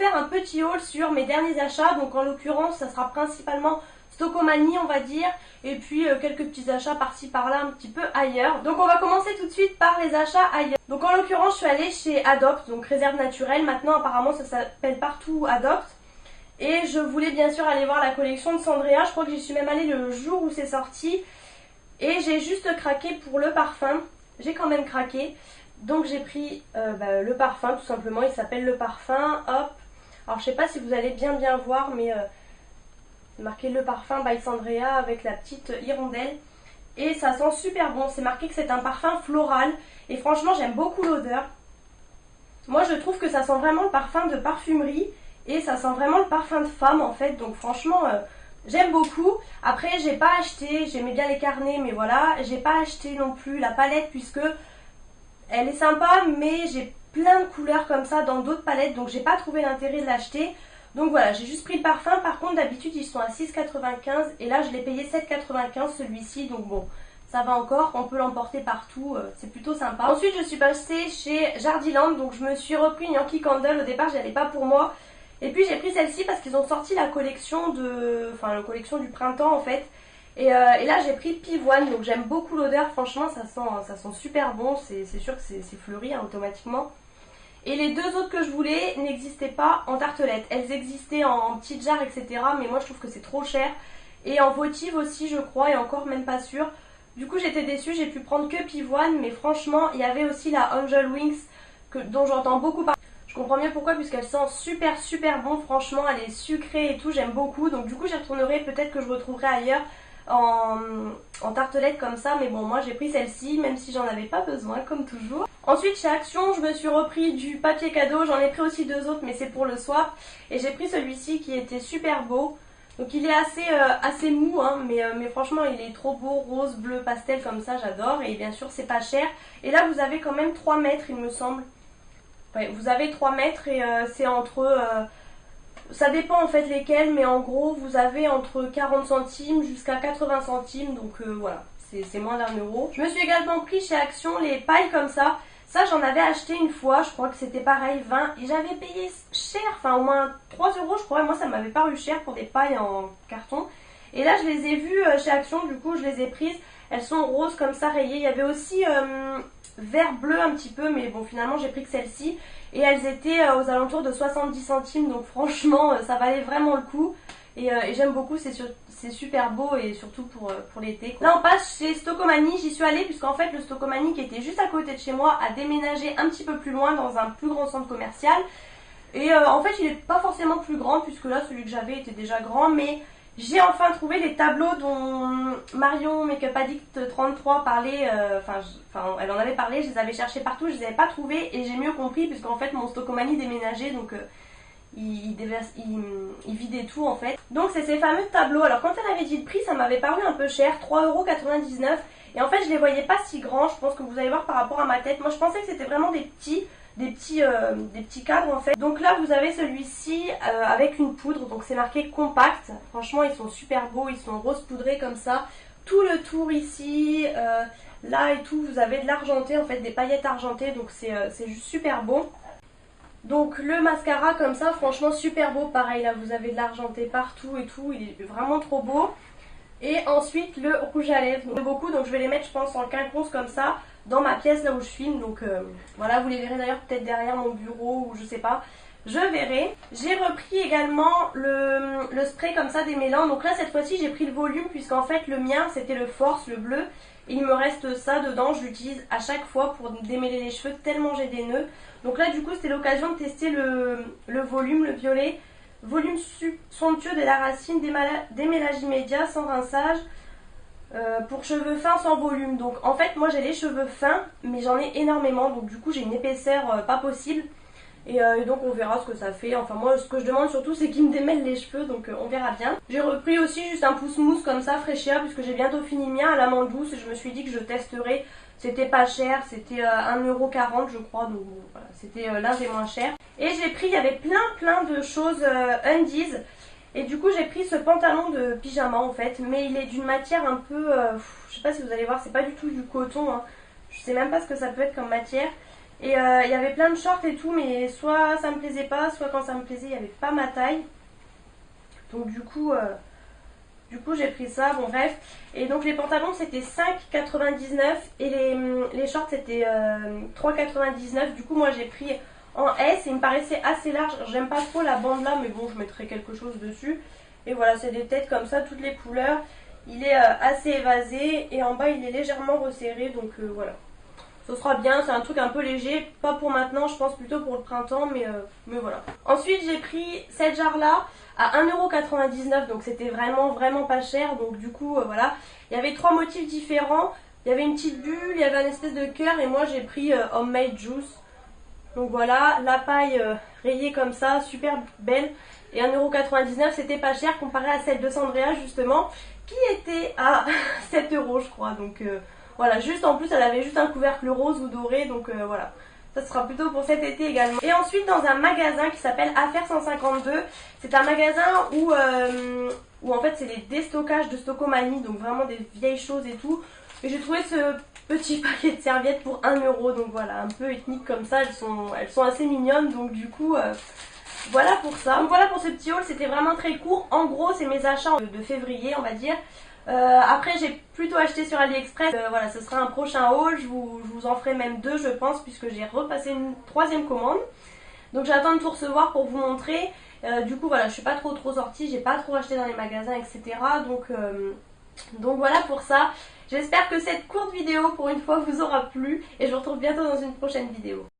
faire un petit haul sur mes derniers achats. Donc en l'occurrence ça sera principalement Stockomanie on va dire, et puis quelques petits achats par-ci par-là un petit peu ailleurs. Donc on va commencer tout de suite par les achats ailleurs. Donc en l'occurrence je suis allée chez Adopt, donc réserve naturelle, maintenant apparemment ça s'appelle partout Adopt. Et je voulais bien sûr aller voir la collection de Sandrea, je crois que j'y suis même allée le jour où c'est sorti. Et j'ai juste craqué pour le parfum, j'ai quand même craqué. Donc j'ai pris le parfum tout simplement, il s'appelle le parfum, hop. Alors je sais pas si vous allez bien voir mais c'est marqué le parfum by Sandrea avec la petite hirondelle. Et ça sent super bon, c'est marqué que c'est un parfum floral. Et franchement j'aime beaucoup l'odeur. Moi je trouve que ça sent vraiment le parfum de parfumerie. Et ça sent vraiment le parfum de femme en fait. Donc franchement j'aime beaucoup. Après j'ai pas acheté, j'aimais bien les carnets mais voilà. J'ai pas acheté non plus la palette puisque elle est sympa mais j'ai plein de couleurs comme ça dans d'autres palettes. Donc j'ai pas trouvé l'intérêt de l'acheter. Donc voilà, j'ai juste pris le parfum. Par contre d'habitude ils sont à 6,95 et là je l'ai payé 7,95 celui-ci. Donc bon, ça va encore, on peut l'emporter partout, c'est plutôt sympa. Ensuite je suis passée chez Jardiland. Donc je me suis repris une Yankee Candle. Au départ j'y allais pas pour moi. Et puis j'ai pris celle-ci parce qu'ils ont sorti la collection la collection du printemps en fait. Et là j'ai pris Pivoine, donc j'aime beaucoup l'odeur, franchement ça sent super bon, c'est sûr que c'est fleuri hein, automatiquement. Et les deux autres que je voulais n'existaient pas en tartelette, elles existaient en petites jarres etc. Mais moi je trouve que c'est trop cher. Et en votive aussi je crois, et encore même pas sûre. Du coup j'étais déçue, j'ai pu prendre que Pivoine, mais franchement il y avait aussi la Angel Wings dont j'entends beaucoup parler. Je comprends mieux pourquoi, puisqu'elle sent super bon, franchement elle est sucrée et tout, j'aime beaucoup. Donc du coup j'y retournerai, peut-être que je retrouverai ailleurs en tartelette comme ça. Mais bon moi j'ai pris celle-ci, même si j'en avais pas besoin comme toujours. Ensuite chez Action je me suis repris du papier cadeau, j'en ai pris aussi deux autres mais c'est pour le swap. Et j'ai pris celui-ci qui était super beau. Donc il est assez mou hein, mais franchement il est trop beau, rose, bleu, pastel comme ça, j'adore. Et bien sûr c'est pas cher. Et là vous avez quand même 3 mètres il me semble. Ouais, vous avez 3 mètres et c'est entre... ça dépend en fait lesquels, mais en gros vous avez entre 40 centimes jusqu'à 80 centimes. Donc voilà, c'est moins d'1 €. Je me suis également pris chez Action les pailles comme ça. Ça j'en avais acheté une fois, je crois que c'était pareil, 20. Et j'avais payé cher, enfin au moins 3 € je crois. Et moi ça m'avait paru cher pour des pailles en carton. Et là je les ai vues chez Action, du coup je les ai prises. Elles sont roses comme ça rayées. Il y avait aussi vert bleu un petit peu, mais bon finalement j'ai pris que celle-ci. Et elles étaient aux alentours de 70 centimes, donc franchement ça valait vraiment le coup. Et j'aime beaucoup, c'est super beau et surtout pour l'été. Là on passe chez Stockomanie, j'y suis allée puisqu'en fait le Stockomanie qui était juste à côté de chez moi a déménagé un petit peu plus loin dans un plus grand centre commercial. Et en fait il n'est pas forcément plus grand puisque là celui que j'avais était déjà grand, mais j'ai enfin trouvé les tableaux dont Marion Makeup Addict 33 parlait, elle en avait parlé, je les avais cherchés partout, je les avais pas trouvés et j'ai mieux compris puisqu'en fait mon Stockomanie déménageait, donc il vidait tout en fait. Donc c'est ces fameux tableaux. Alors quand elle avait dit le prix ça m'avait paru un peu cher, 3,99 € et en fait je les voyais pas si grands, je pense que vous allez voir par rapport à ma tête. Moi je pensais que c'était vraiment des petits cadres en fait. Donc là vous avez celui-ci avec une poudre, donc c'est marqué compact. Franchement ils sont super beaux, ils sont rose poudrés comme ça. Tout le tour ici, là et tout, vous avez de l'argenté en fait, des paillettes argentées, donc c'est juste super beau. Donc le mascara comme ça, franchement super beau, pareil là vous avez de l'argenté partout et tout, il est vraiment trop beau. Et ensuite le rouge à lèvres, donc beaucoup, donc je vais les mettre je pense en quinconce comme ça dans ma pièce là où je filme. Donc voilà, vous les verrez d'ailleurs peut-être derrière mon bureau ou je sais pas, je verrai. J'ai repris également le spray comme ça démêlant. Donc là cette fois-ci j'ai pris le volume puisqu'en fait le mien c'était le Force, le bleu. Et il me reste ça dedans, je l'utilise à chaque fois pour démêler les cheveux tellement j'ai des nœuds. Donc là du coup c'était l'occasion de tester le volume, le violet. Volume somptueux de la racine, démêlage immédiat sans rinçage. Pour cheveux fins sans volume. Donc en fait moi j'ai les cheveux fins mais j'en ai énormément, donc du coup j'ai une épaisseur pas possible. Et donc on verra ce que ça fait. Enfin moi ce que je demande surtout c'est qu'il me démêle les cheveux, donc on verra bien. J'ai repris aussi juste un pouce mousse comme ça fraîcheur puisque j'ai bientôt fini le mien à l'amande douce et je me suis dit que je testerai. C'était pas cher, c'était 1,40 € je crois, donc voilà, c'était l'un des moins chers. Et j'ai pris, il y avait plein de choses undies. Et du coup j'ai pris ce pantalon de pyjama en fait, mais il est d'une matière un peu, je sais pas si vous allez voir, c'est pas du tout du coton hein. Je sais même pas ce que ça peut être comme matière. Et il y avait plein de shorts et tout, mais soit ça me plaisait pas, soit quand ça me plaisait, il n'y avait pas ma taille. Donc du coup j'ai pris ça, bon bref. Et donc les pantalons c'était 5,99 et les shorts c'était 3,99. Du coup moi j'ai pris en S et il me paraissait assez large. J'aime pas trop la bande là, mais bon je mettrai quelque chose dessus. Et voilà, c'est des têtes comme ça, toutes les couleurs. Il est assez évasé et en bas il est légèrement resserré, donc voilà. Ce sera bien, c'est un truc un peu léger, pas pour maintenant, je pense plutôt pour le printemps, mais voilà. Ensuite j'ai pris cette jarre là à 1,99€, donc c'était vraiment pas cher, donc du coup voilà. Il y avait 3 motifs différents, il y avait une petite bulle, il y avait une espèce de cœur et moi j'ai pris Homemade Juice. Donc voilà, la paille rayée comme ça, super belle. Et 1,99€ c'était pas cher comparé à celle de Sandrea justement, qui était à 7€ je crois, donc... voilà, juste en plus elle avait juste un couvercle rose ou doré, donc voilà. Ça sera plutôt pour cet été également. Et ensuite dans un magasin qui s'appelle Affaires 152, c'est un magasin où en fait c'est des déstockages de Stockomanie, donc vraiment des vieilles choses et tout. Et j'ai trouvé ce petit paquet de serviettes pour 1€, donc voilà, un peu ethnique comme ça, elles sont assez mignonnes, donc du coup... voilà pour ça. Donc voilà pour ce petit haul, c'était vraiment très court. En gros c'est mes achats de février on va dire. Après j'ai plutôt acheté sur AliExpress, voilà ce sera un prochain haul, je vous en ferai même 2 je pense puisque j'ai repassé une 3e commande. Donc j'attends de tout recevoir pour vous montrer. Du coup voilà je suis pas trop sortie, j'ai pas trop acheté dans les magasins etc. Donc voilà pour ça. J'espère que cette courte vidéo pour une fois vous aura plu et je vous retrouve bientôt dans une prochaine vidéo.